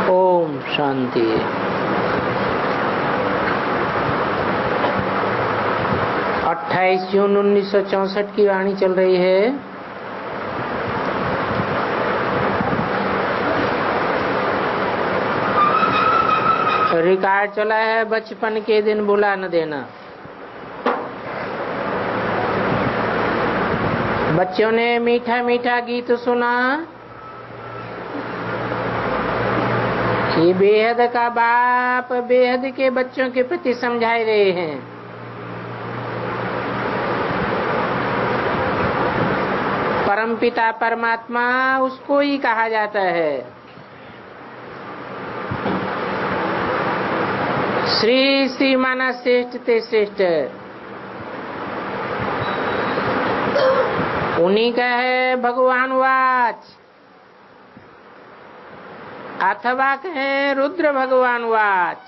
ओम शांति। अट्ठाईस जून 1964 की वाणी चल रही है। रिकॉर्ड चला है, बचपन के दिन भुला न देना। बच्चों ने मीठा मीठा गीत सुना कि बेहद का बाप बेहद के बच्चों के प्रति समझा रहे हैं। परमपिता परमात्मा उसको ही कहा जाता है। श्री श्री माना श्रेष्ठ ते श्रेष्ठ, उन्हीं का है भगवान वाच, अथवा कहें रुद्र भगवान वाच।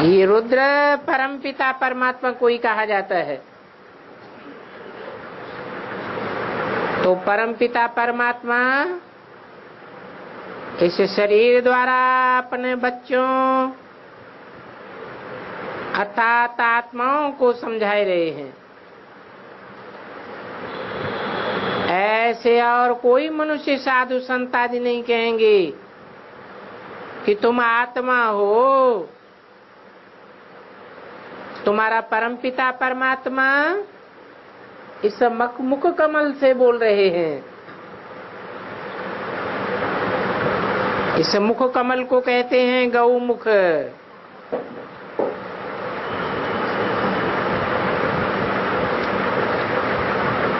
ये रुद्र परमपिता परमात्मा को ही कहा जाता है। तो परमपिता परमात्मा इस शरीर द्वारा अपने बच्चों अर्थात आत्माओं को समझा रहे हैं। ऐसे और कोई मनुष्य साधु संत आदि नहीं कहेंगे कि तुम आत्मा हो। तुम्हारा परमपिता परमात्मा इस मुख कमल से बोल रहे हैं। इस मुख कमल को कहते हैं गौमुख।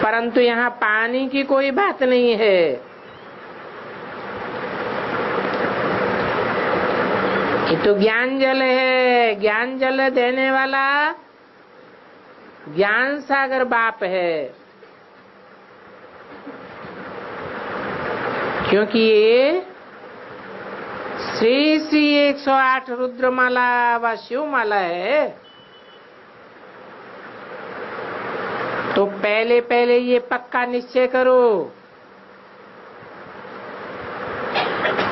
परंतु यहाँ पानी की कोई बात नहीं है। ये तो ज्ञान जल है। ज्ञान जल देने वाला ज्ञान सागर बाप है। क्योंकि ये श्री श्री 108 रुद्रमाला व शिवमाला है। तो पहले पहले ये पक्का निश्चय करो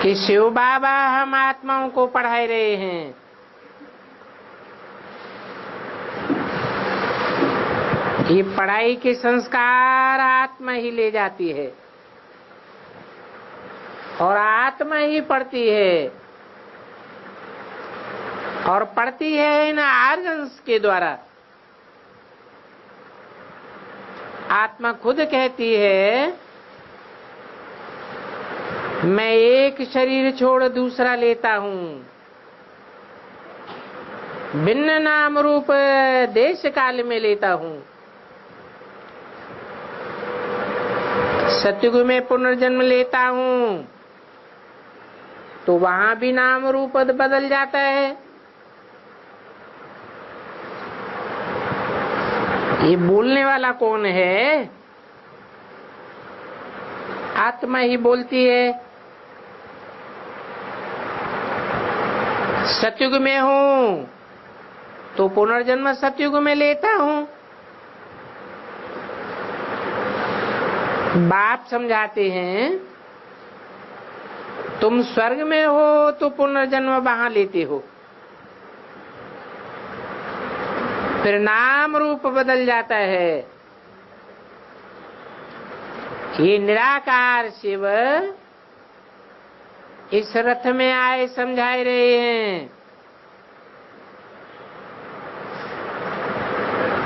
कि शिव बाबा हम आत्माओं को पढ़ा रहे हैं। ये पढ़ाई के संस्कार आत्मा ही ले जाती है और आत्मा ही पढ़ती है और पढ़ती है इन आर्गन्स के द्वारा। आत्मा खुद कहती है मैं एक शरीर छोड़ दूसरा लेता हूँ, भिन्न नाम रूप देश काल में लेता हूँ। सतयुग में पुनर्जन्म लेता हूँ तो वहां भी नाम रूप बदल जाता है। ये बोलने वाला कौन है? आत्मा ही बोलती है। सतयुग में हूँ तो पुनर्जन्म सतयुग में लेता हूँ। बाप समझाते हैं तुम स्वर्ग में हो तो पुनर्जन्म वहां लेते हो, फिर नाम रूप बदल जाता है। ये निराकार शिव इस रथ में आए समझा रहे हैं।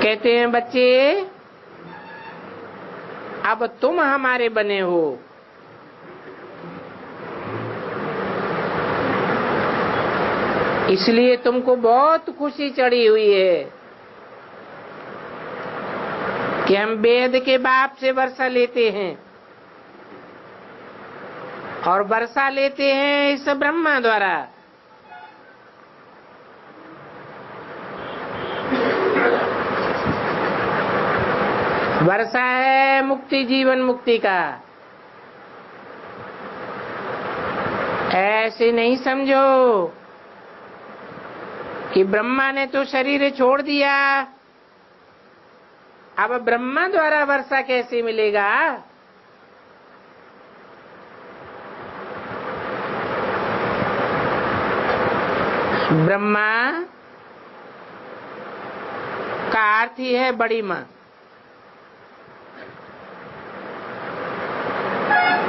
कहते हैं बच्चे अब तुम हमारे बने हो। इसलिए तुमको बहुत खुशी चढ़ी हुई है कि हम वेद के बाप से वर्षा लेते हैं और वर्षा लेते हैं इस ब्रह्मा द्वारा। वर्षा है मुक्ति जीवन मुक्ति का। ऐसे नहीं समझो कि ब्रह्मा ने तो शरीर छोड़ दिया, अब ब्रह्मा द्वारा वर्षा कैसे मिलेगा। ब्रह्मा का अर्थ ही है बड़ी माँ।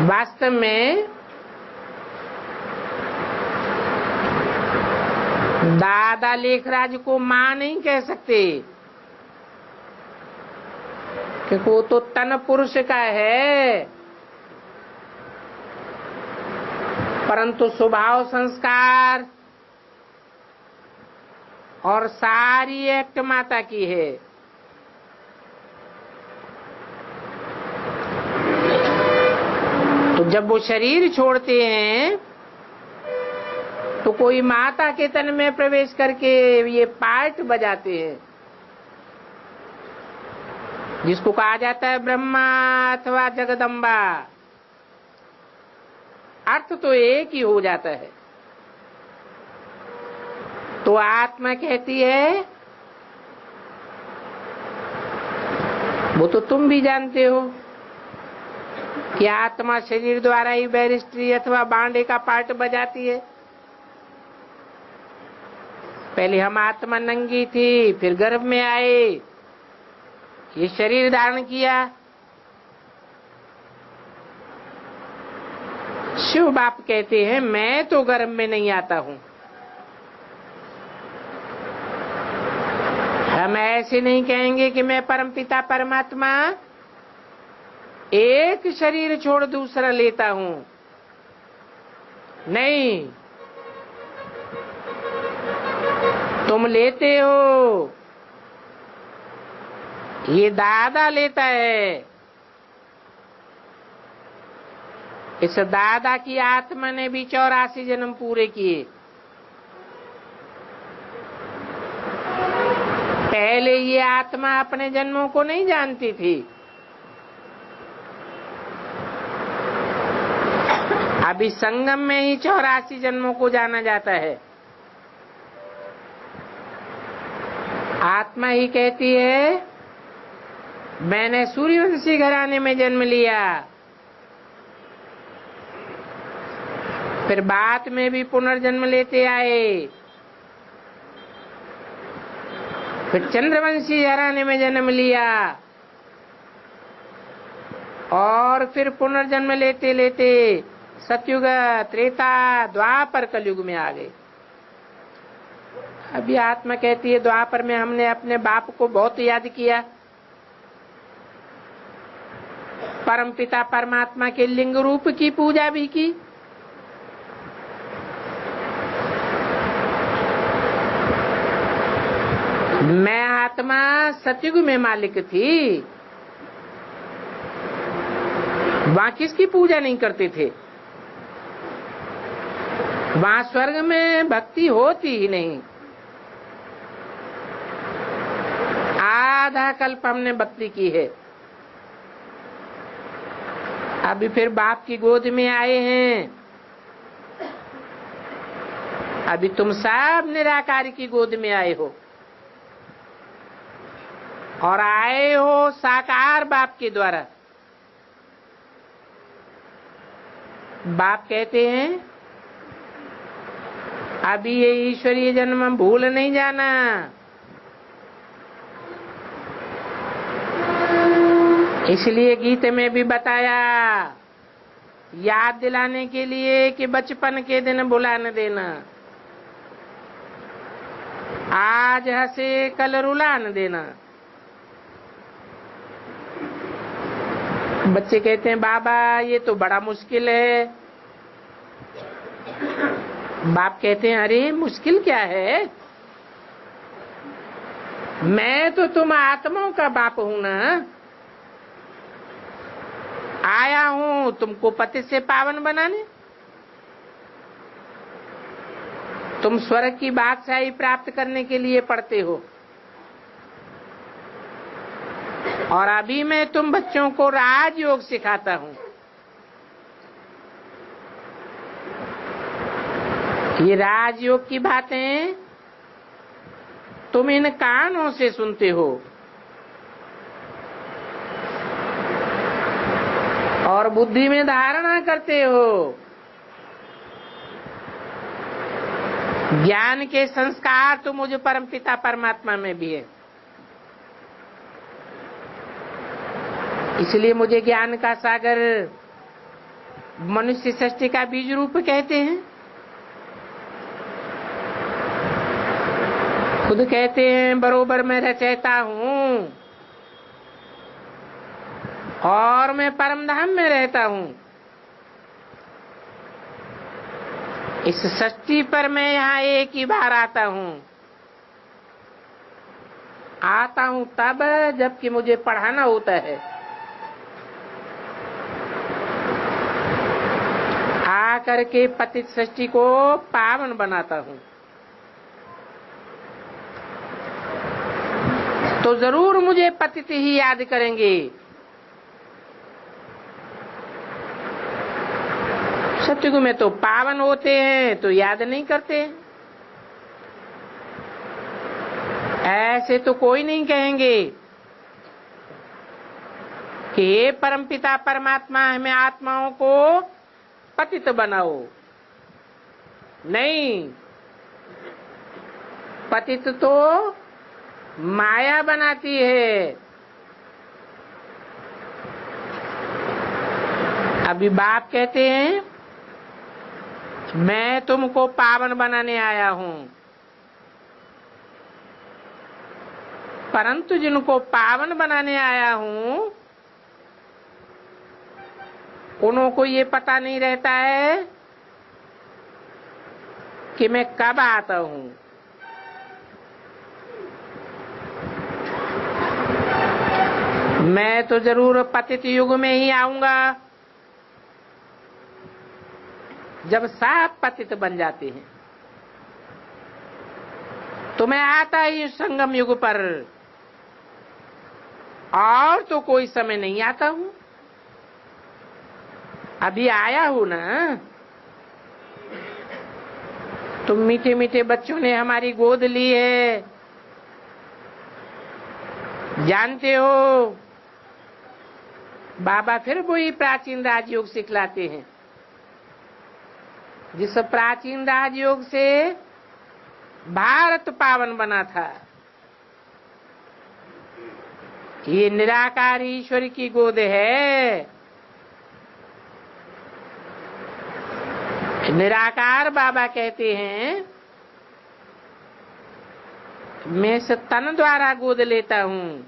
वास्तव में दादा लेखराज को माँ नहीं कह सकते, क्योंकि वो तो तन पुरुष का है, परंतु स्वभाव संस्कार और सारी एक्ट माता की है। तो जब वो शरीर छोड़ते हैं तो कोई माता के तन में प्रवेश करके ये पार्ट बजाते हैं, जिसको कहा जाता है ब्रह्मा अथवा जगदम्बा। अर्थ तो एक ही हो जाता है। तो आत्मा कहती है, वो तो तुम भी जानते हो कि आत्मा शरीर द्वारा ही बैरिस्ट्री अथवा बांडे का पार्ट बजाती है। पहले हम आत्मा नंगी थी, फिर गर्भ में आए, ये शरीर धारण किया। शिव बाप कहते हैं, मैं तो गर्भ में नहीं आता हूं। हम ऐसे नहीं कहेंगे कि मैं परमपिता परमात्मा एक शरीर छोड़ दूसरा लेता हूं। नहीं, तुम लेते हो, ये दादा लेता है। इस दादा की आत्मा ने भी 84 जन्म पूरे किए। पहले ये आत्मा अपने जन्मों को नहीं जानती थी, अभी संगम में ही 84 जन्मों को जाना जाता है। आत्मा ही कहती है, मैंने सूर्यवंशी घराने में जन्म लिया, फिर बाद में भी पुनर्जन्म लेते आए, फिर चंद्रवंशी घराने में जन्म लिया, और फिर पुनर्जन्म लेते लेते सतयुग, त्रेता, द्वापर, कलयुग में आ गए। अभी आत्मा कहती है, द्वापर में हमने अपने बाप को बहुत याद किया, परमपिता परमात्मा के लिंग रूप की पूजा भी की। मैं आत्मा सतयुग में मालिक थी, वहां किसकी पूजा नहीं करते थे? वहां स्वर्ग में भक्ति होती ही नहीं। आधा कल्प हमने भक्ति की है। अभी फिर बाप की गोद में आए हैं। अभी तुम सब निराकार की गोद में आए हो, और आए हो साकार बाप के द्वारा। बाप कहते हैं, अभी ये ईश्वरीय जन्म भूल नहीं जाना। इसलिए गीत में भी बताया, याद दिलाने के लिए कि बचपन के दिन भुला न देना, आज हंसे कल रुला न देना। बच्चे कहते हैं, बाबा ये तो बड़ा मुश्किल है। बाप कहते हैं, अरे मुश्किल क्या है, मैं तो तुम आत्माओं का बाप हूं ना। आया हूं तुमको पति से पावन बनाने। तुम स्वर्ग की बादशाही प्राप्त करने के लिए पढ़ते हो, और अभी मैं तुम बच्चों को राजयोग सिखाता हूं। ये राजयोग की बातें तुम इन कानों से सुनते हो, और बुद्धि में धारणा करते हो। ज्ञान के संस्कार तो मुझे परमपिता परमात्मा में भी है, इसलिए मुझे ज्ञान का सागर मनुष्य सृष्टि का बीज रूप कहते हैं। खुद कहते हैं बरोबर मैं रचयिता हूँ और मैं परम धाम में रहता हूँ। इस सृष्टि पर मैं यहाँ एक ही बार आता हूँ तब जबकि मुझे पढ़ाना होता है। आकर के पतित सृष्टि को पावन बनाता हूँ। तो जरूर मुझे पतित ही याद करेंगे। सतयुग में तो पावन होते हैं तो याद नहीं करते। ऐसे तो कोई नहीं कहेंगे कि हे परमपिता परमात्मा हमें आत्माओं को पतित बनाओ। नहीं, पतित तो माया बनाती है। अभी बाप कहते हैं मैं तुमको पावन बनाने आया हूं, परंतु जिनको पावन बनाने आया हूं उनको ये पता नहीं रहता है कि मैं कब आता हूं। मैं तो जरूर पतित युग में ही आऊंगा जब सब पतित बन जाते हैं, तो मैं आता ही संगम युग पर, और तो कोई समय नहीं आता हूं। अभी आया हूं ना। तुम मीठे मीठे बच्चों ने हमारी गोद ली है, जानते हो बाबा फिर वही प्राचीन राजयोग सिखलाते हैं जिस प्राचीन राजयोग से भारत पावन बना था। ये निराकार ईश्वर की गोद है। निराकार बाबा कहते हैं मैं इस तन द्वारा गोद लेता हूँ,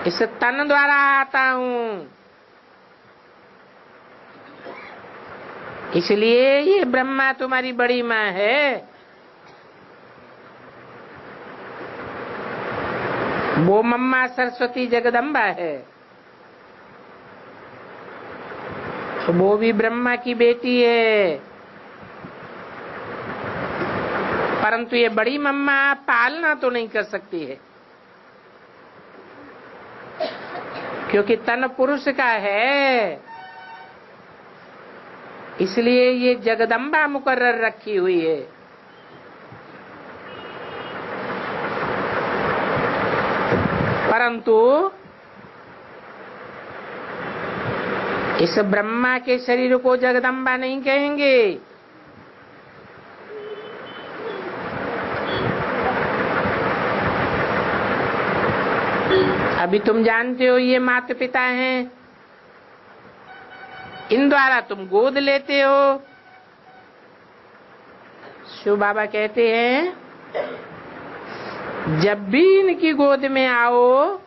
इस तन द्वारा आता हूँ। इसलिए ये ब्रह्मा तुम्हारी बड़ी माँ है। वो मम्मा सरस्वती जगदम्बा है, वो भी ब्रह्मा की बेटी है। परंतु ये बड़ी मम्मा पालना तो नहीं कर सकती है, क्योंकि तन पुरुष का है। इसलिए ये जगदम्बा मुकर्रर रखी हुई है। परंतु इस ब्रह्मा के शरीर को जगदम्बा नहीं कहेंगे। अभी तुम जानते हो ये माता पिता हैं, इन द्वारा तुम गोद लेते हो। शिव बाबा कहते हैं जब भी इनकी गोद में आओ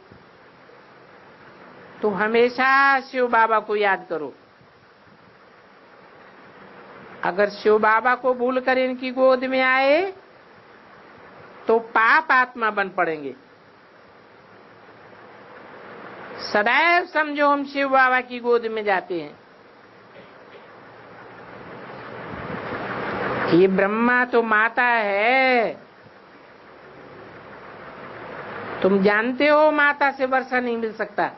तो हमेशा शिव बाबा को याद करो। अगर शिव बाबा को भूलकर इनकी गोद में आए तो पाप आत्मा बन पड़ेंगे। सदैव समझो हम शिव बाबा की गोद में जाते हैं। ये ब्रह्मा तो माता है। तुम जानते हो माता से वर्षा नहीं मिल सकता।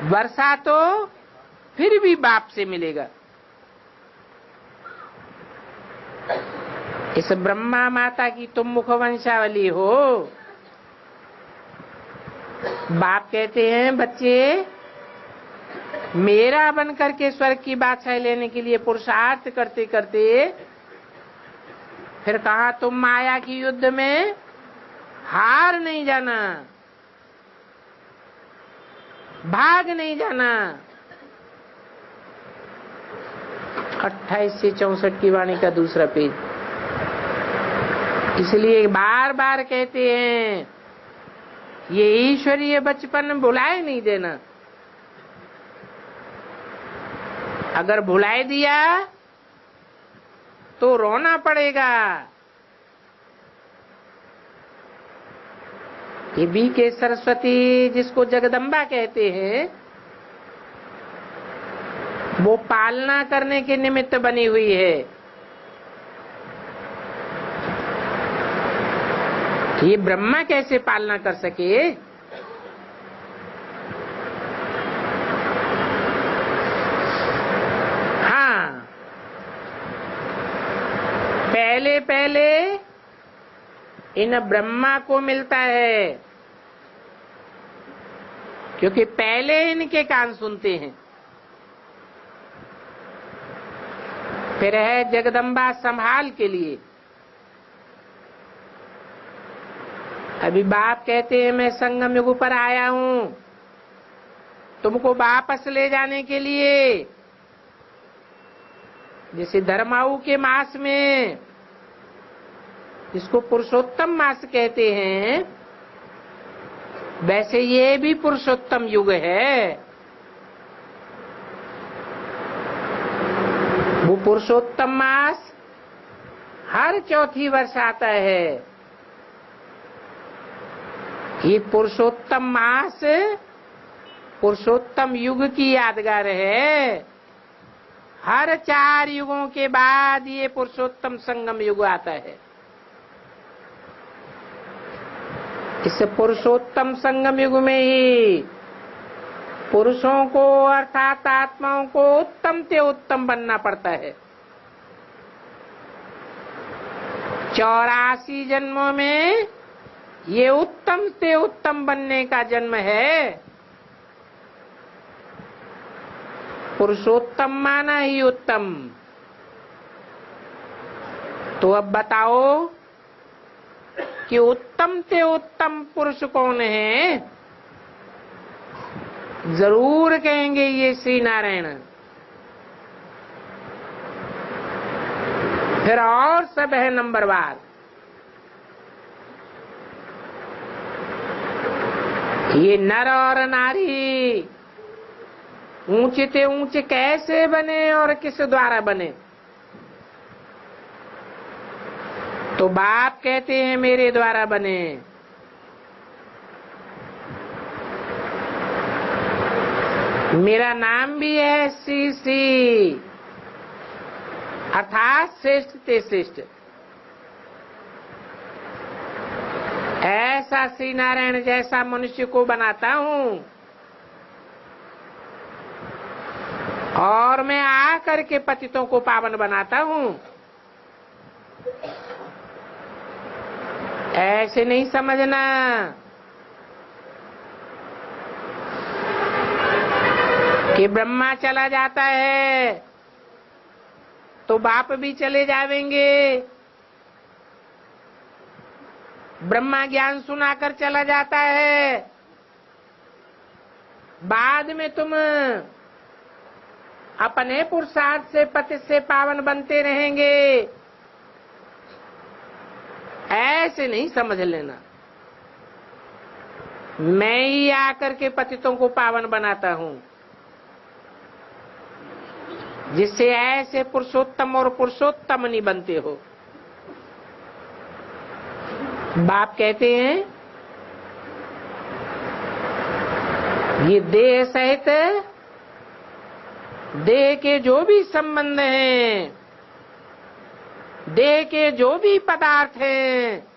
वर्षा तो फिर भी बाप से मिलेगा। इस ब्रह्मा माता की तुम मुखवंशावली हो। बाप कहते हैं बच्चे मेरा बन करके स्वर्ग की बादशाही लेने के लिए पुरुषार्थ करते करते फिर कहा तुम माया की युद्ध में हार नहीं जाना, भाग नहीं जाना। 28 से 64 की वाणी का दूसरा पेज। इसलिए बार बार कहते हैं ये ईश्वरीय बचपन भुलाए नहीं देना। अगर भुलाए दिया तो रोना पड़ेगा। ये बी के सरस्वती जिसको जगदम्बा कहते हैं, वो पालना करने के निमित्त बनी हुई है। ये ब्रह्मा कैसे पालना कर सके? हाँ, पहले पहले इन ब्रह्मा को मिलता है, क्योंकि पहले इनके कान सुनते हैं। फिर है जगदम्बा संभाल के लिए। अभी बाप कहते हैं मैं संगम युग पर आया हूं तुमको वापस ले जाने के लिए। जैसे धर्माऊ के मास में, जिसको पुरुषोत्तम मास कहते हैं, वैसे ये भी पुरुषोत्तम युग है। वो पुरुषोत्तम मास हर चौथी वर्ष आता है। ये पुरुषोत्तम मास पुरुषोत्तम युग की यादगार है। हर 4 युगों के बाद ये पुरुषोत्तम संगम युग आता है। इस पुरुषोत्तम संगम युग में ही पुरुषों को अर्थात आत्माओं को उत्तम से उत्तम बनना पड़ता है। 84 जन्मों में ये उत्तम से उत्तम बनने का जन्म है। पुरुषोत्तम माना ही उत्तम। तो अब बताओ कि उत्तम से उत्तम पुरुष कौन है? जरूर कहेंगे ये श्री नारायण। फिर और सब है नंबरवार। ये नर और नारी ऊंचे से ऊंचे कैसे बने और किस द्वारा बने? तो बाप कहते हैं मेरे द्वारा बने। मेरा नाम भी है श्री श्री, अर्थात श्रेष्ठ ते श्रेष्ठ। ऐसा श्री नारायण जैसा मनुष्य को बनाता हूं और मैं आकर के पतितों को पावन बनाता हूं। ऐसे नहीं समझना कि ब्रह्मा चला जाता है तो बाप भी चले जावेंगे। ब्रह्मा ज्ञान सुनाकर चला जाता है, बाद में तुम अपने पुरुषार्थ से पति से पावन बनते रहेंगे। ऐसे नहीं समझ लेना। मैं ही आकर के पतितों को पावन बनाता हूं, जिससे ऐसे पुरुषोत्तम और पुरुषोत्तम नहीं बनते हो। बाप कहते हैं ये देह सहित देह के जो भी संबंध हैं, देह के जो भी पदार्थ हैं,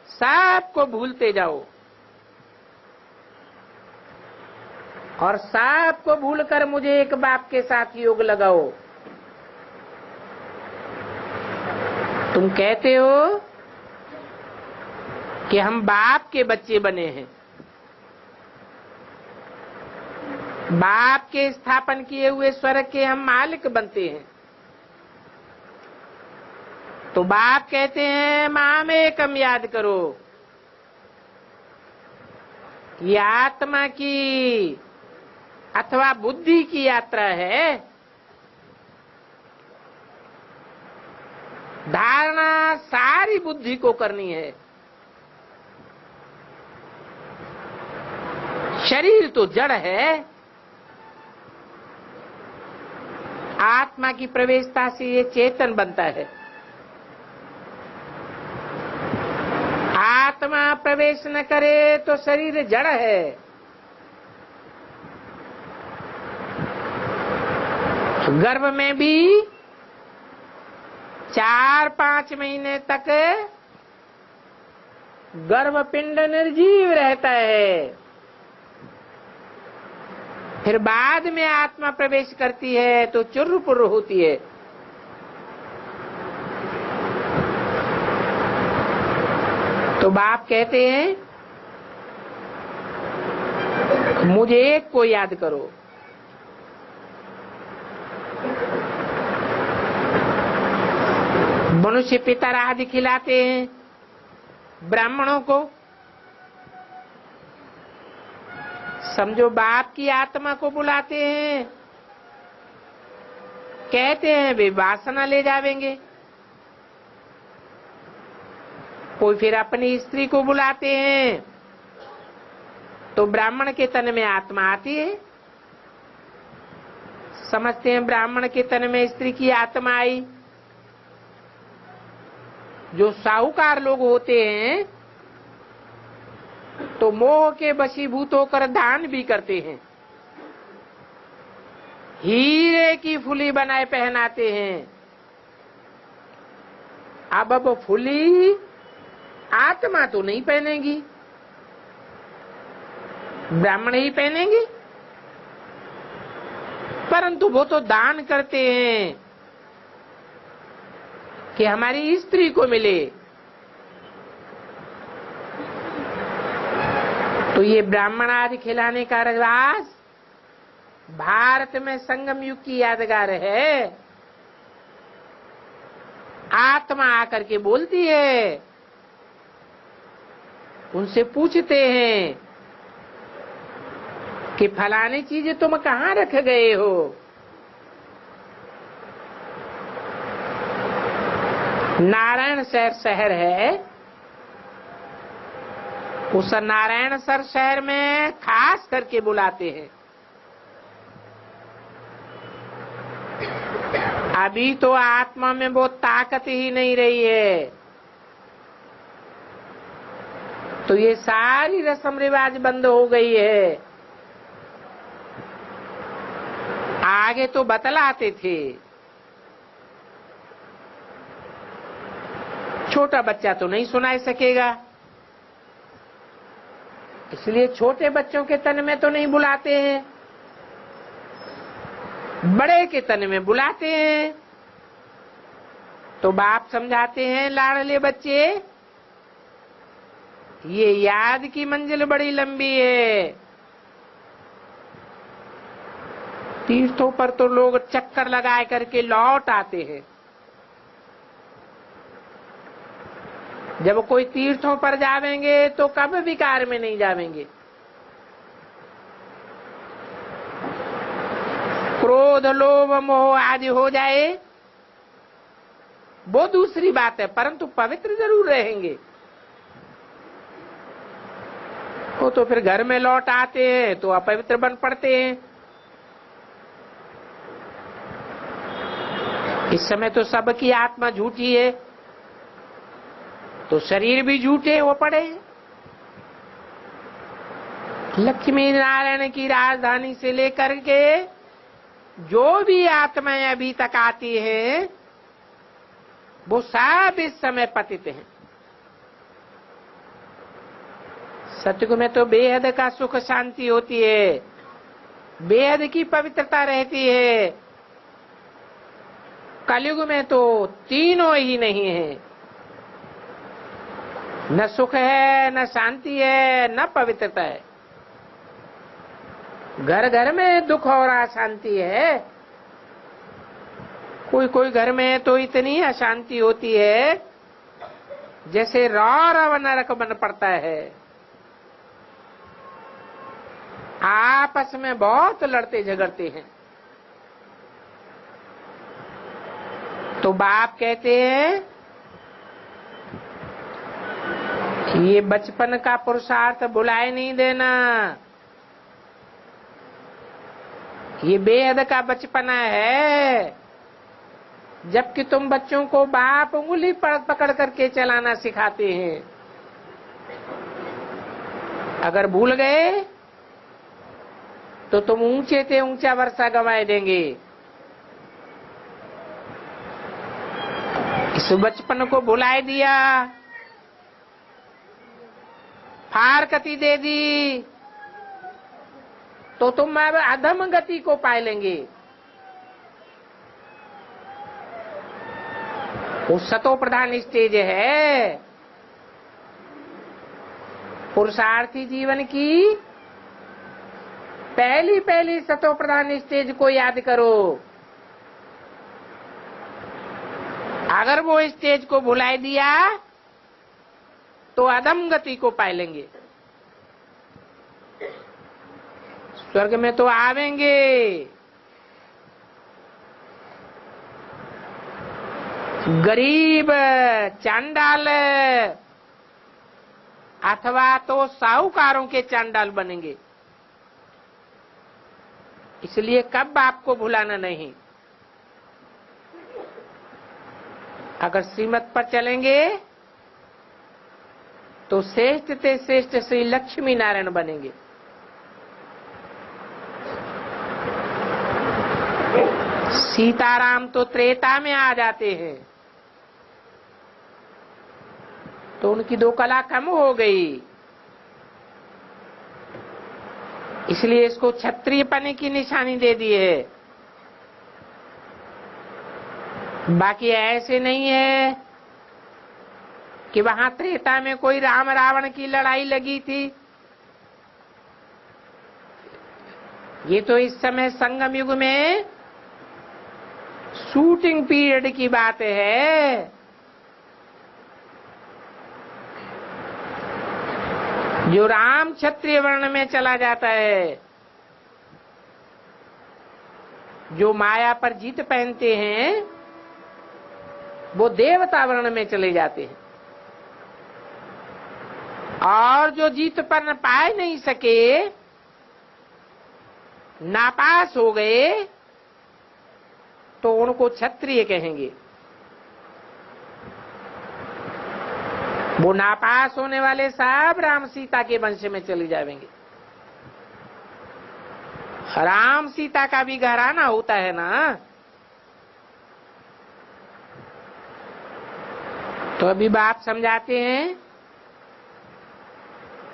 सबको भूलते जाओ और सबको भूलकर मुझे एक बाप के साथ योग लगाओ। तुम कहते हो कि हम बाप के बच्चे बने हैं। बाप के स्थापन किए हुए स्वर्ग के हम मालिक बनते हैं। तो बाप कहते हैं माम एकम याद करो। ये आत्मा की अथवा बुद्धि की यात्रा है। धारणा सारी बुद्धि को करनी है। शरीर तो जड़ है। आत्मा की प्रवेशता से ये चेतन बनता है। आत्मा प्रवेश न करे तो शरीर जड़ है। गर्भ में भी 4-5 महीने तक गर्भपिंड निर्जीव रहता है। फिर बाद में आत्मा प्रवेश करती है तो चुर्र-पुर्र होती है। तो बाप कहते हैं मुझे एक को याद करो। मनुष्य पितर आदि खिलाते हैं ब्राह्मणों को। समझो बाप की आत्मा को बुलाते हैं, कहते हैं वे वासना ले जावेंगे। कोई फिर अपनी स्त्री को बुलाते हैं तो ब्राह्मण के तन में आत्मा आती है। समझते हैं ब्राह्मण के तन में स्त्री की आत्मा आई। जो साहूकार लोग होते हैं तो मोह के वशीभूत होकर दान भी करते हैं। हीरे की फुली बनाए पहनाते हैं। अब फुली आत्मा तो नहीं पहनेगी, ब्राह्मण ही पहनेंगे। परंतु वो तो दान करते हैं कि हमारी स्त्री को मिले। तो ये ब्राह्मण आदि खिलाने का रिवाज भारत में संगम युग की यादगार है। आत्मा आकर के बोलती है, उनसे पूछते हैं कि फलानी चीजें तुम कहाँ रख गए हो। नारायण शहर है। उस नारायण शहर में खास करके बुलाते हैं। अभी तो आत्मा में वो ताकत ही नहीं रही है। तो ये सारी रस्म रिवाज बंद हो गई है। आगे तो बतलाते थे। छोटा बच्चा तो नहीं सुना सकेगा, इसलिए छोटे बच्चों के तन में तो नहीं बुलाते हैं, बड़े के तन में बुलाते हैं। तो बाप समझाते हैं लाडले बच्चे, ये याद की मंजिल बड़ी लंबी है। तीर्थों पर तो लोग चक्कर लगा करके लौट आते हैं। जब कोई तीर्थों पर जावेंगे तो कब विकार में नहीं जावेंगे। क्रोध लोभ मोह आदि हो जाए वो दूसरी बात है, परंतु पवित्र जरूर रहेंगे। वो तो फिर घर में लौट आते हैं तो अपवित्र बन पड़ते हैं। इस समय तो सबकी आत्मा झूठी है तो शरीर भी झूठे हो पड़े। लक्ष्मी नारायण की राजधानी से लेकर के जो भी आत्माएं अभी तक आती हैं वो सब इस समय पतित हैं। सतयुग में तो बेहद का सुख शांति होती है, बेहद की पवित्रता रहती है। कलयुग में तो तीनों ही नहीं है, न सुख है, न शांति है, न पवित्रता है। घर घर में दुख और अशांति है। कोई कोई घर में तो इतनी अशांति होती है जैसे रौरव नरक बन पड़ता है। आपस में बहुत लड़ते झगड़ते हैं। तो बाप कहते हैं कि ये बचपन का पुरुषार्थ भुलाए नहीं देना। ये बेहद का बचपना है, जबकि तुम बच्चों को बाप उंगली पकड़ करके चलाना सिखाते हैं। अगर भूल गए तो तुम ऊंचे से ऊंचा वर्षा गंवाए देंगे। इस बचपन को भुलाए दिया, फारकती दे दी, तो तुम अब अधम गति को पा लेंगे। वो सतो प्रधान स्टेज है पुरुषार्थी जीवन की। पहली पहली सतो प्रधान स्टेज को याद करो। अगर वो स्टेज को भुला दिया तो अधम गति को पा लेंगे। स्वर्ग में तो आवेंगे, गरीब चांडाल अथवा तो साहूकारों के चांडाल बनेंगे। इसलिए कब आपको भुलाना नहीं। अगर श्रीमत पर चलेंगे तो श्रेष्ठ से श्रेष्ठ श्री लक्ष्मी नारायण बनेंगे। सीताराम तो त्रेता में आ जाते हैं, तो उनकी 2 कला कम हो गई। इसलिए इसको क्षत्रिय पने की निशानी दे दी है। बाकी ऐसे नहीं है कि वहां त्रेता में कोई राम रावण की लड़ाई लगी थी। ये तो इस समय संगम युग में शूटिंग पीरियड की बात है। जो राम क्षत्रिय वर्ण में चला जाता है, जो माया पर जीत पहनते हैं, वो देवता वर्ण में चले जाते हैं। और जो जीत पर पाए नहीं सके, नापास हो गए, तो उनको क्षत्रिय कहेंगे। वो नापास होने वाले सब राम सीता के वंश में चले जाएंगे। राम सीता का भी घराना होता है ना। तो अभी बाप समझाते हैं,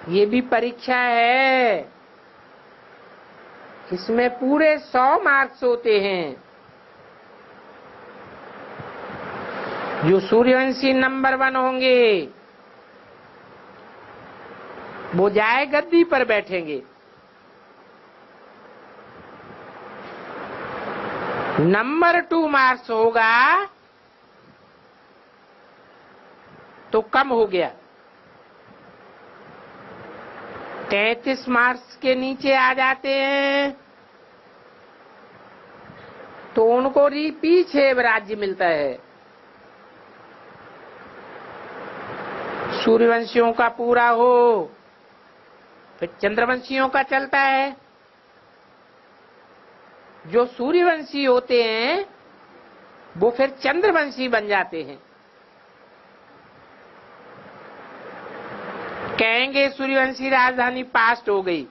ये भी परीक्षा है। इसमें पूरे 100 मार्क्स होते हैं। जो सूर्यवंशी नंबर 1 होंगे वो जाए गद्दी पर बैठेंगे। नंबर 2 मार्क्स होगा तो कम हो गया। 33 मार्क्स के नीचे आ जाते हैं तो उनको पीछे राज्य मिलता है। सूर्यवंशियों का पूरा हो फिर चंद्रवंशियों का चलता है। जो सूर्यवंशी होते हैं वो फिर चंद्रवंशी बन जाते हैं। कहेंगे सूर्यवंशी राजधानी पास्ट हो गई।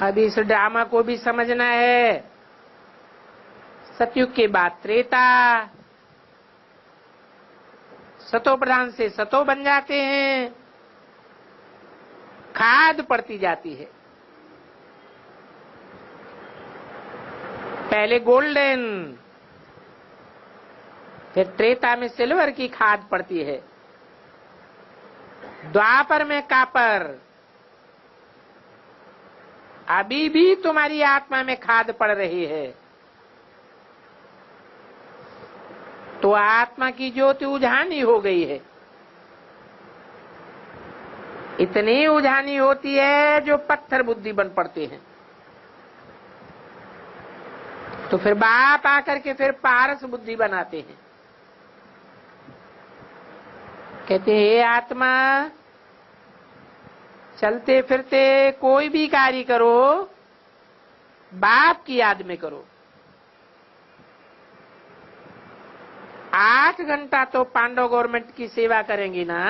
अब इस ड्रामा को भी समझना है। सतयुग के बाद त्रेता, सतो प्रधान से सतो बन जाते हैं, खाद पड़ती जाती है। पहले गोल्डन, फिर त्रेता में सिल्वर की खाद पड़ती है, द्वापर में कापर, अभी भी तुम्हारी आत्मा में खाद पड़ रही है, तो आत्मा की ज्योति उजानी हो गई है। इतनी उजानी होती है जो पत्थर बुद्धि बन पड़ते हैं। तो फिर बाप आकर के फिर पारस बुद्धि बनाते हैं। कहते हे आत्मा, चलते फिरते कोई भी कार्य करो, बाप की याद में करो। 8 घंटा तो पांडव गवर्नमेंट की सेवा करेंगी ना।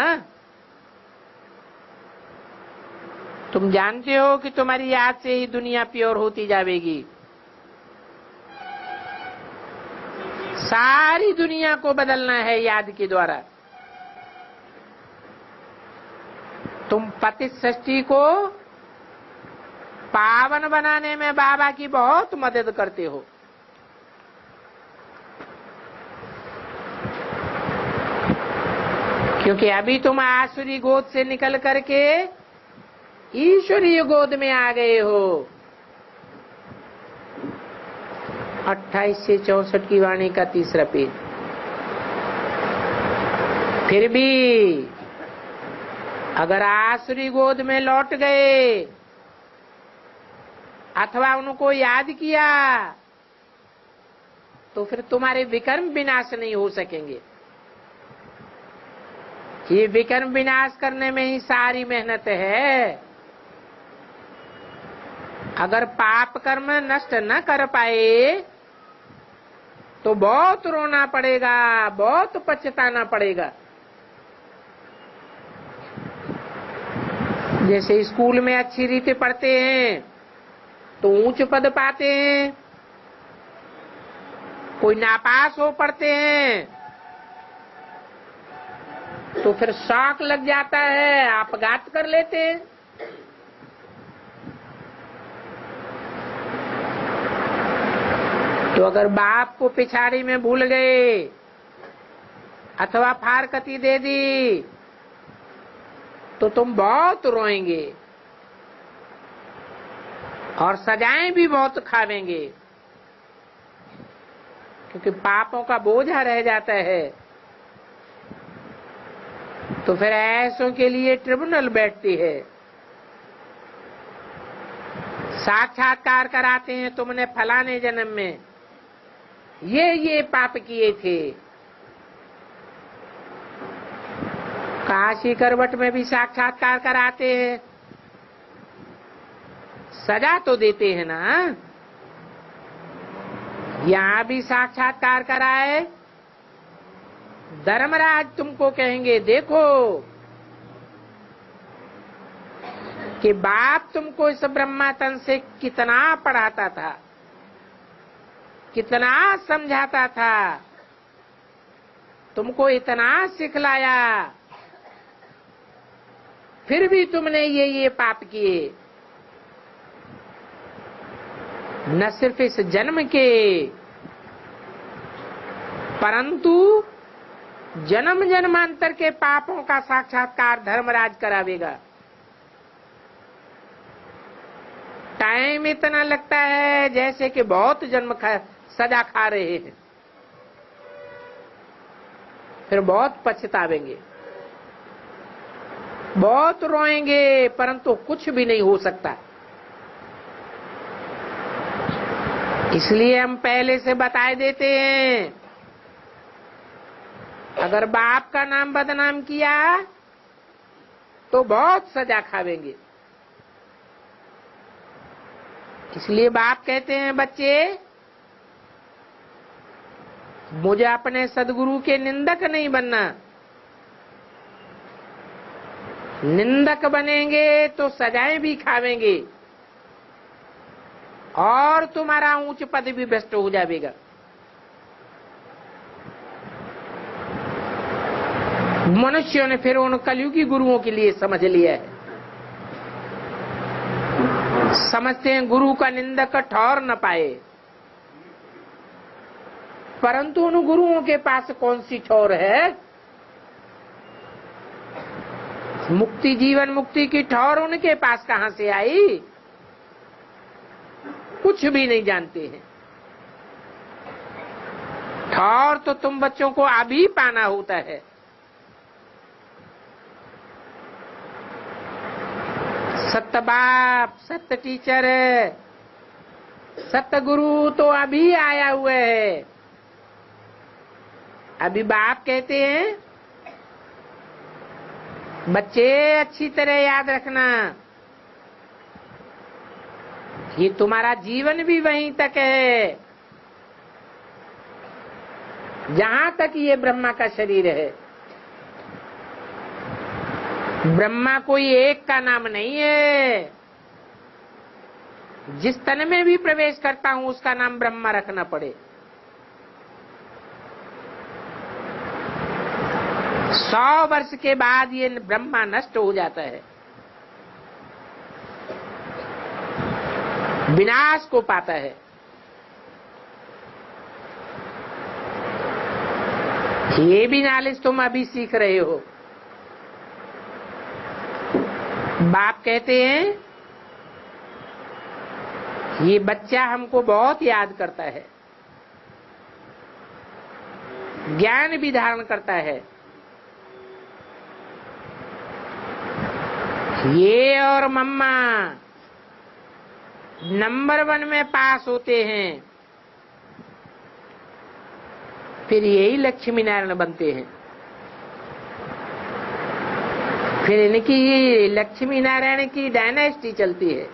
तुम जानते हो कि तुम्हारी याद से ही दुनिया प्योर होती जाएगी। सारी दुनिया को बदलना है याद के द्वारा। तुम पति सृष्टि को पावन बनाने में बाबा की बहुत मदद करते हो। क्योंकि अभी तुम आसुरी गोद से निकल करके ईश्वरीय गोद में आ गए हो। 28 से 64 की वाणी का 3रा पेज। फिर भी अगर आसुरी गोद में लौट गए अथवा उनको याद किया तो फिर तुम्हारे विकर्म विनाश नहीं हो सकेंगे। ये विकर्म विनाश करने में ही सारी मेहनत है। अगर पाप कर्म नष्ट न कर पाए तो बहुत रोना पड़ेगा, बहुत पछताना पड़ेगा। जैसे स्कूल में अच्छी रीति पढ़ते हैं तो ऊंच पद पाते हैं, कोई नापास हो पढ़ते हैं तो फिर शौक लग जाता है, अपघात कर लेते हैं। तो अगर बाप को पिछाड़ी में भूल गए अथवा फारकती दे दी तो तुम बहुत रोएंगे और सजाएं भी बहुत खावेंगे, क्योंकि पापों का बोझा रह जाता है। तो फिर ऐसों के लिए ट्रिब्यूनल बैठती है, साक्षात्कार कराते हैं। तुमने फलाने जन्म में ये पाप किए थे। काशी करवट में भी साक्षात्कार कराते हैं, सजा तो देते हैं ना। यहाँ भी साक्षात्कार कराए, धर्मराज तुमको कहेंगे देखो कि बाप तुमको इस ब्रह्मातन से कितना पढ़ाता था, कितना समझाता था, तुमको इतना सिखलाया, फिर भी तुमने ये पाप किए। न सिर्फ इस जन्म के परंतु जन्म जन्मांतर के पापों का साक्षात्कार धर्मराज करावेगा। टाइम इतना लगता है जैसे कि बहुत जन्म सजा खा रहे हैं, फिर बहुत पछतावेंगे, बहुत रोएंगे, परंतु कुछ भी नहीं हो सकता। इसलिए हम पहले से बताए देते हैं, अगर बाप का नाम बदनाम किया तो बहुत सजा खावेंगे। इसलिए बाप कहते हैं बच्चे, मुझे अपने सदगुरु के निंदक नहीं बनना। निंदक बनेंगे तो सजाएं भी खावेंगे और तुम्हारा ऊंच पद भी भ्रष्ट हो जाएगा। मनुष्यों ने फिर उन कलयुगी गुरुओं के लिए समझ लिया है, समझते हैं गुरु का निंदक ठौर न पाए, परंतु उन गुरुओं के पास कौन सी ठौर है? मुक्ति, जीवन मुक्ति की ठौर उनके पास कहां से आई? कुछ भी नहीं जानते हैं। ठौर तो तुम बच्चों को अभी पाना होता है। सत्य बाप, सत्य टीचर, सत्य गुरु तो अभी आया हुआ है। अभी बाप कहते हैं बच्चे अच्छी तरह याद रखना, ये तुम्हारा जीवन भी वहीं तक है जहां तक ये ब्रह्मा का शरीर है। ब्रह्मा कोई एक का नाम नहीं है। जिस तन में भी प्रवेश करता हूं उसका नाम ब्रह्मा रखना पड़े। 100 वर्ष के बाद ये ब्रह्मा नष्ट हो जाता है, विनाश को पाता है। ये भी नॉलेज तुम अभी सीख रहे हो। बाप कहते हैं ये बच्चा हमको बहुत याद करता है, ज्ञान भी धारण करता है। ये और मम्मा नंबर 1 में पास होते हैं, फिर यही लक्ष्मी नारायण बनते हैं। फिर इनकी लक्ष्मी नारायण की डायनेस्टी चलती है।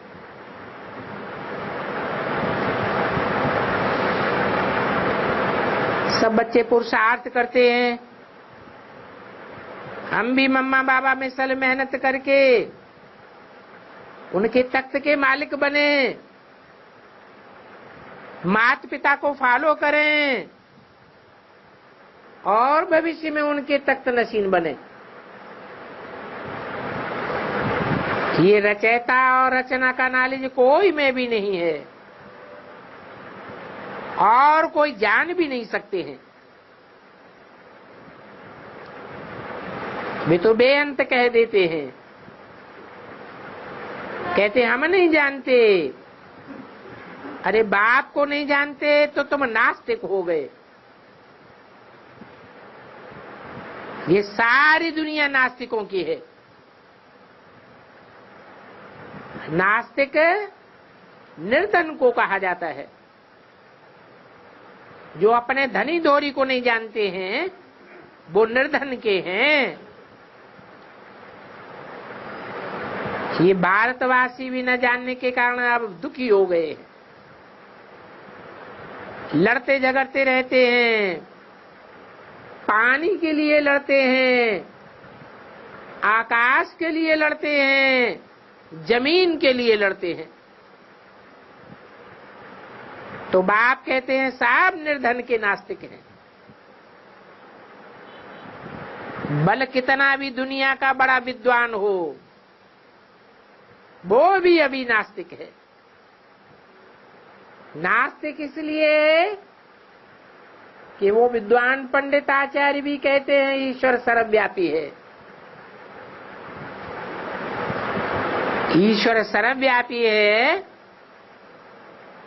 सब बच्चे पुरुषार्थ करते हैं, हम भी मम्मा बाबा में सल मेहनत करके उनके तख्त के मालिक बने, माता पिता को फॉलो करें और भविष्य में उनके तख्त नशीन बने। ये रचयिता और रचना का नॉलेज कोई में भी नहीं है और कोई जान भी नहीं सकते हैं। वे तो बेअंत कह देते हैं, कहते हम नहीं जानते। अरे बाप को नहीं जानते तो तुम नास्तिक हो गए। ये सारी दुनिया नास्तिकों की है। नास्तिक निर्धन को कहा जाता है। जो अपने धनी धोरी को नहीं जानते हैं वो निर्धन के हैं। ये भारतवासी भी न जानने के कारण अब दुखी हो गए, लड़ते झगड़ते रहते हैं, पानी के लिए लड़ते हैं, आकाश के लिए लड़ते हैं, जमीन के लिए लड़ते हैं। तो बाप कहते हैं सब निर्धन के नास्तिक हैं। बल कितना भी दुनिया का बड़ा विद्वान हो वो भी अभी नास्तिक है। नास्तिक इसलिए कि वो विद्वान पंडित आचार्य भी कहते हैं ईश्वर सर्वव्यापी है। ईश्वर सर्वव्यापी है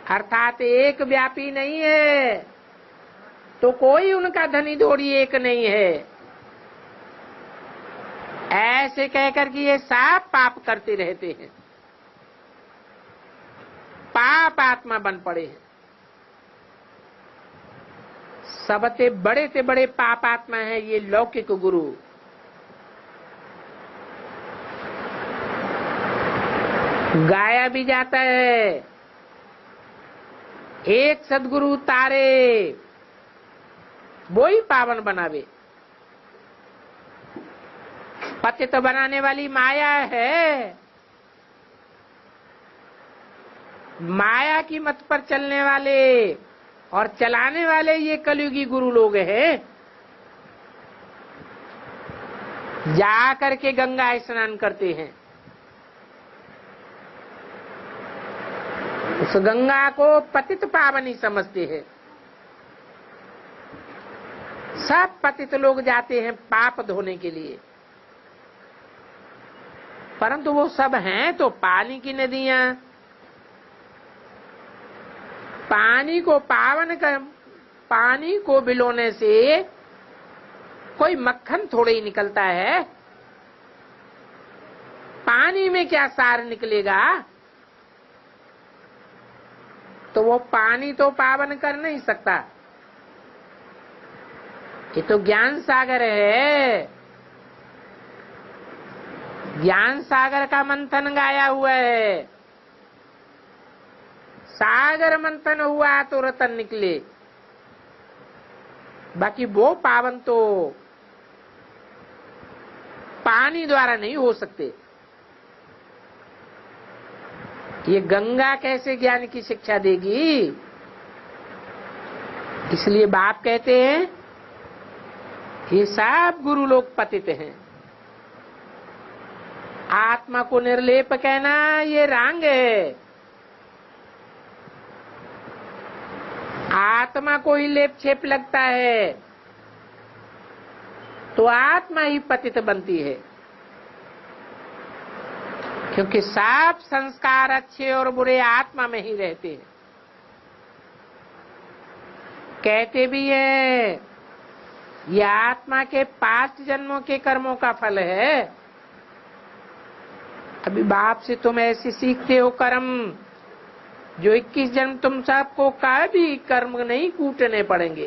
अर्थात एक व्यापी नहीं है, तो कोई उनका धनी धोड़ी एक नहीं है। ऐसे कहकर कि ये सब पाप करते रहते हैं, पाप आत्मा बन पड़े हैं। सबसे बड़े से बड़े पाप आत्मा है ये लौकिक गुरु। गाया भी जाता है एक सदगुरु तारे वो ही पावन बनावे। पतित बनाने वाली माया है। माया की मत पर चलने वाले और चलाने वाले ये कलयुगी गुरु लोग हैं। जा करके गंगा स्नान करते हैं, उस गंगा को पतित पावनी समझते हैं। सब पतित लोग जाते हैं पाप धोने के लिए, परंतु वो सब हैं तो पानी की नदियां। पानी को बिलोने से कोई मक्खन थोड़े ही निकलता है। पानी में क्या सार निकलेगा? तो वो पानी तो पावन कर नहीं सकता। ये तो ज्ञान सागर है। ज्ञान सागर का मंथन गाया हुआ है। सागर मंथन हुआ तो रतन निकले, बाकी वो पावन तो पानी द्वारा नहीं हो सकते। ये गंगा कैसे ज्ञान की शिक्षा देगी? इसलिए बाप कहते हैं ये सब गुरु लोग पतित हैं। आत्मा को निर्लेप कहना ये रांग है। आत्मा को ही लेप छेप लगता है तो आत्मा ही पतित बनती है, क्योंकि सब संस्कार अच्छे और बुरे आत्मा में ही रहते हैं। कहते भी है ये आत्मा के 5 जन्मों के कर्मों का फल है। अभी बाप से तुम ऐसे सीखते हो कर्म जो 21 जन्म तुम सबको कभी कर्म नहीं कूटने पड़ेंगे।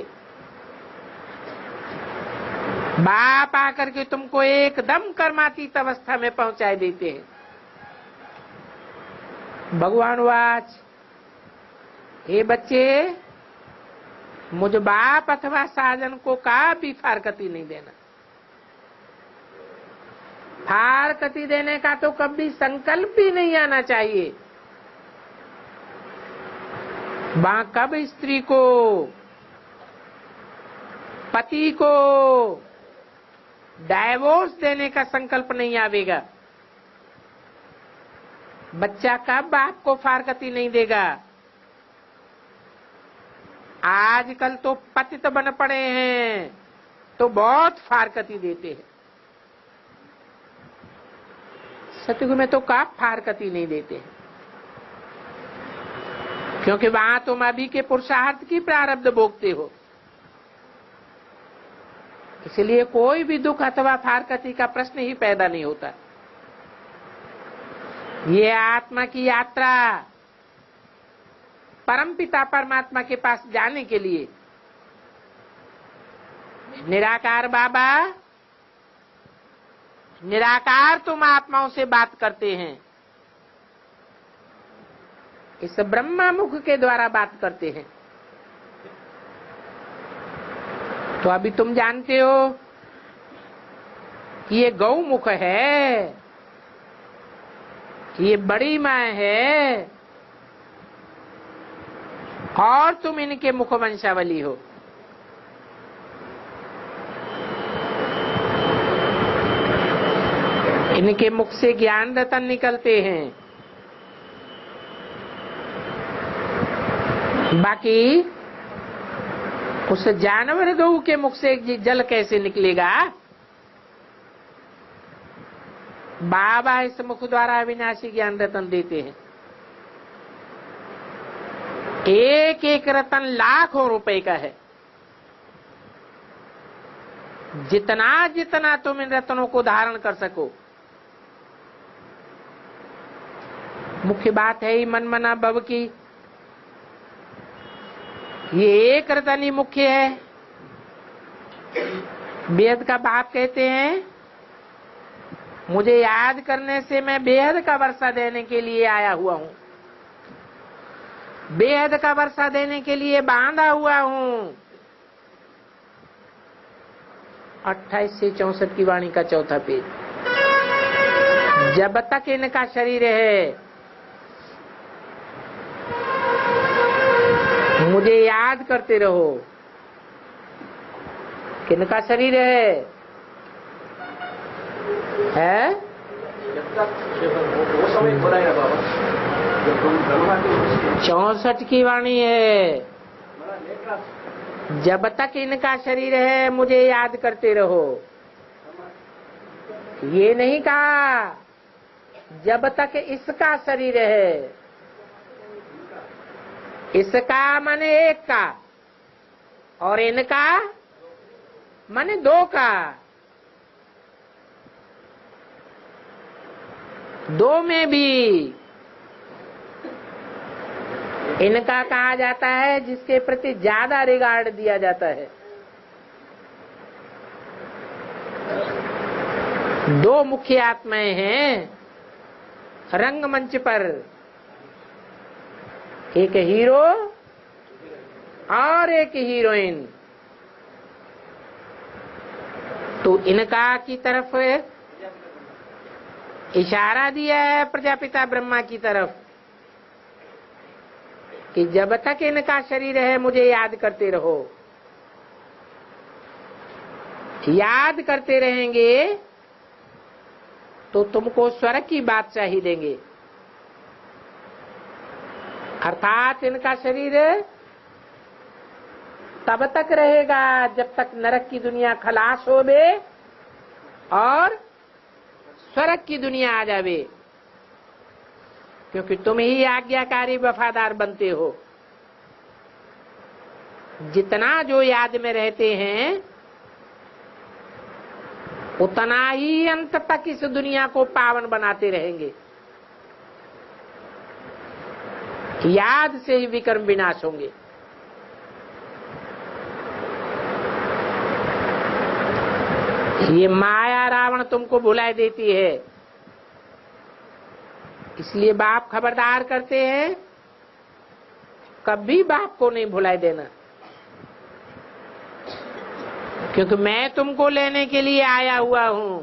बाप आकर के तुमको एकदम कर्मातीत अवस्था में पहुंचाए देते हैं। भगवान वाच, हे बच्चे, मुझ बाप अथवा साजन को कभी फारकती नहीं देना। फारकती देने का तो कभी संकल्प ही नहीं आना चाहिए। वहां कब स्त्री को, पति को डाइवोर्स देने का संकल्प नहीं आवेगा। बच्चा कब बाप को फारकती नहीं देगा। आजकल तो पतित बन पड़े हैं तो बहुत फारकती देते हैं। सतयुग में तो कब फारकती नहीं देते हैं, क्योंकि वहां तुम अभी के पुरुषार्थ की प्रारब्ध भोगते हो। इसलिए कोई भी दुख अथवा फारकती का प्रश्न ही पैदा नहीं होता। ये आत्मा की यात्रा परमपिता परमात्मा के पास जाने के लिए निराकार बाबा, निराकार तुम आत्माओं से बात करते हैं, इस ब्रह्मा मुख के द्वारा बात करते हैं। तो अभी तुम जानते हो कि ये गौ मुख है, ये बड़ी माँ है और तुम इनके मुख वंशावली हो। इनके मुख से ज्ञान रतन निकलते हैं। बाकी उस जानवर गऊ के मुख से जल कैसे निकलेगा? बाबा इस मुख द्वारा अविनाशी ज्ञान रतन देते हैं। एक एक रतन लाखों रुपए का है। जितना जितना तुम इन रत्नों को धारण कर सको। मुख्य बात है ही मन मना भव की। ये एक रतन ही मुख्य है। बेहद का बाप कहते हैं मुझे याद करने से मैं बेहद का वर्षा देने के लिए आया हुआ हूं। बेहद का वर्षा देने के लिए बांधा हुआ हूं। 28 से 64 की वाणी का 4था पेज। जब तक इनका शरीर है मुझे याद करते रहो। किनका शरीर है? 64 की वाणी है। जब तक इनका शरीर है मुझे याद करते रहो। ये नहीं कहा जब तक इसका शरीर है। इसका माने एक का, और इनका माने दो का। दो में भी इनका कहा जाता है जिसके प्रति ज्यादा रिगार्ड दिया जाता है। दो मुख्य आत्माएं हैं रंगमंच पर, एक हीरो और एक हीरोइन। तो इनका की तरफ इशारा दिया है प्रजापिता ब्रह्मा की तरफ कि जब तक इनका शरीर है मुझे याद करते रहो। याद करते रहेंगे तो तुमको स्वर्ग की बादशाही देंगे। अर्थात इनका शरीर तब तक रहेगा जब तक नरक की दुनिया खलास होवे और स्वर्ग की दुनिया आ जावे, क्योंकि तुम ही आज्ञाकारी वफादार बनते हो। जितना जो याद में रहते हैं उतना ही अंत तक इस दुनिया को पावन बनाते रहेंगे। याद से ही विकर्म विनाश होंगे। ये माया रावण तुमको भुला देती है, इसलिए बाप खबरदार करते हैं कभी बाप को नहीं भुला देना, क्योंकि मैं तुमको लेने के लिए आया हुआ हूं।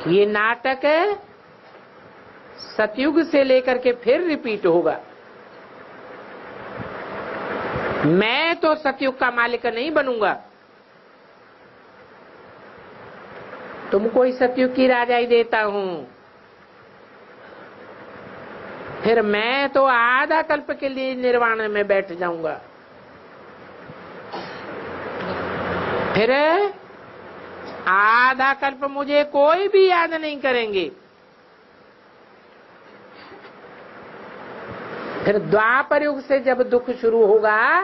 ये नाटक सतयुग से लेकर के फिर रिपीट होगा। मैं तो सतयुग का मालिक नहीं बनूंगा, तुमको ही सतयुग की राजाई देता हूं। फिर मैं तो आधा कल्प के लिए निर्वाण में बैठ जाऊंगा। फिर आधा कल्प मुझे कोई भी याद नहीं करेंगे। फिर द्वापर युग से जब दुख शुरू होगा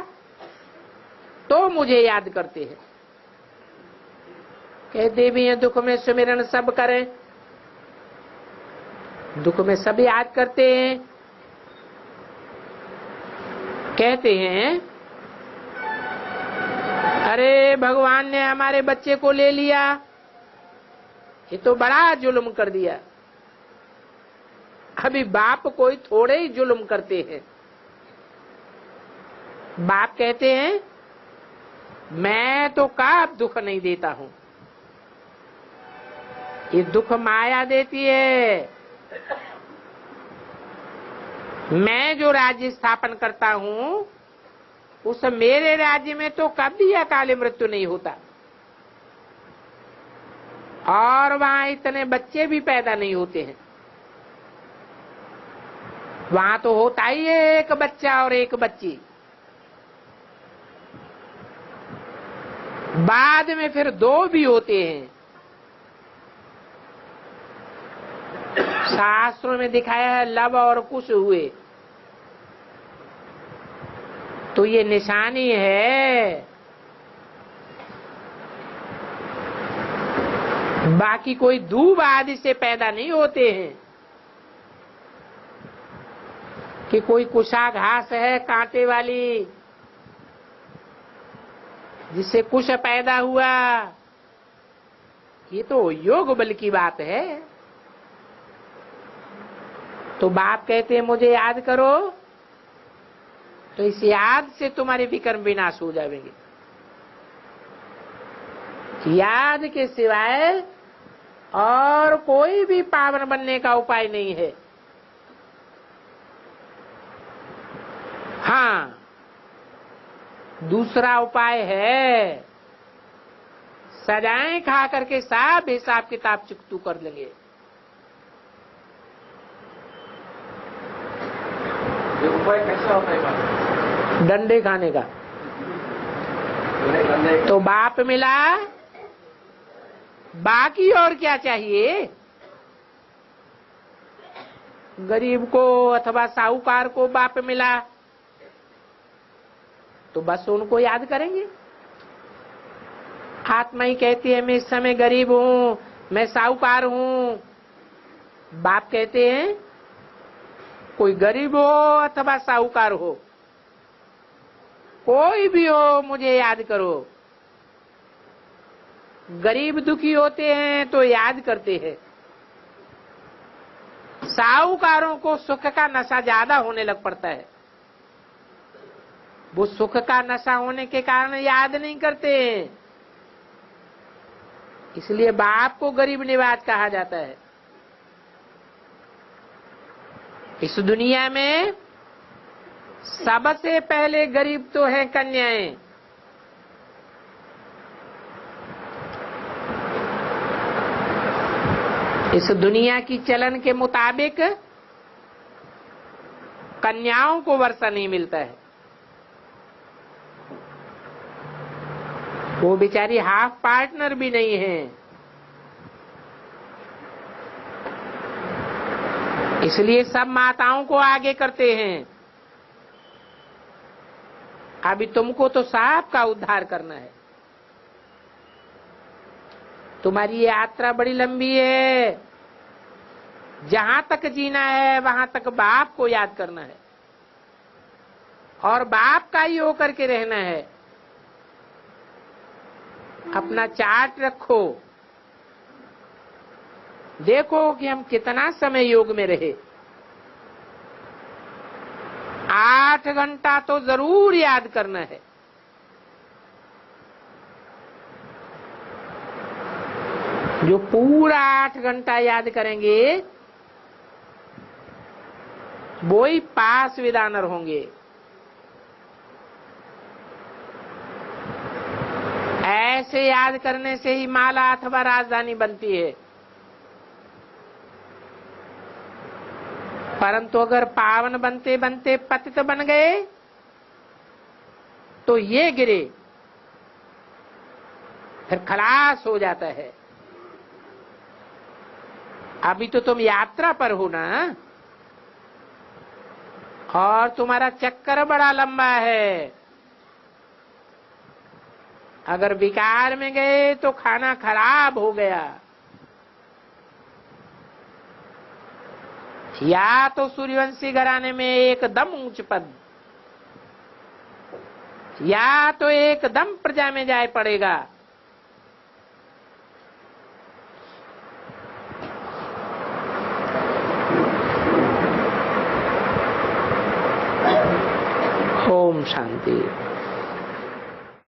तो मुझे याद करते हैं। कहते भी हैं दुख में सुमिरन सब करें, दुख में सब याद करते हैं। कहते हैं अरे भगवान ने हमारे बच्चे को ले लिया, ये तो बड़ा जुल्म कर दिया। अभी बाप कोई थोड़े ही जुल्म करते हैं। बाप कहते हैं मैं तो कब दुख नहीं देता हूं, ये दुख माया देती है। मैं जो राज्य स्थापन करता हूं उस मेरे राज्य में तो कभी अकाल मृत्यु नहीं होता, और वहां इतने बच्चे भी पैदा नहीं होते हैं। वहां तो होता ही है एक बच्चा और एक बच्ची, बाद में फिर दो भी होते हैं। शास्त्रों में दिखाया है लव और कुश हुए, तो ये निशानी है। बाकी कोई दूब आदि से पैदा नहीं होते हैं कि कोई कुशा घास है कांटे वाली जिससे कुश पैदा हुआ। ये तो योग बल की बात है। तो बाप कहते हैं मुझे याद करो, तो इस याद से तुम्हारे विकर्म विनाश हो जाएंगे। याद के सिवाय और कोई भी पावन बनने का उपाय नहीं है। हाँ, दूसरा उपाय है सजाएं खा करके सब हिसाब किताब चुकतू कर लेंगे। ये उपाय कैसा होता है? डंडे खाने का। तो बाप मिला, बाकी और क्या चाहिए? गरीब को अथवा साहूकार को बाप मिला तो बस उनको याद करेंगे। आत्मा ही कहती है मैं इस समय गरीब हूं, मैं साहूकार हूं। बाप कहते हैं कोई गरीब हो अथवा साहूकार हो, कोई भी हो मुझे याद करो। गरीब दुखी होते हैं तो याद करते हैं। साहूकारों को सुख का नशा ज्यादा होने लग पड़ता है, वो सुख का नशा होने के कारण याद नहीं करते, इसलिए बाप को गरीब निवाज कहा जाता है। इस दुनिया में सबसे पहले गरीब तो है कन्याएं। इस दुनिया की चलन के मुताबिक कन्याओं को वर्षा नहीं मिलता है। वो बेचारी हाफ पार्टनर भी नहीं है, इसलिए सब माताओं को आगे करते हैं। अभी तुमको तो सांप का उद्धार करना है। तुम्हारी ये यात्रा बड़ी लंबी है, जहां तक जीना है वहां तक बाप को याद करना है और बाप का ही होकर के रहना है। अपना चार्ट रखो, देखो कि हम कितना समय योग में रहे। 8 घंटा तो जरूर याद करना है। जो पूरा 8 घंटा याद करेंगे वो ही पास विदानर होंगे। ऐसे याद करने से ही माला अथवा राजधानी बनती है। परंतु अगर पावन बनते बनते पतित बन गए तो ये गिरे, फिर खलास हो जाता है। अभी तो तुम यात्रा पर हो ना, और तुम्हारा चक्कर बड़ा लंबा है। अगर विकार में गए तो खाना खराब हो गया। या तो सूर्यवंशी घराने में एकदम ऊंच पद, या तो एकदम प्रजा में जाए पड़ेगा। ओम शांति।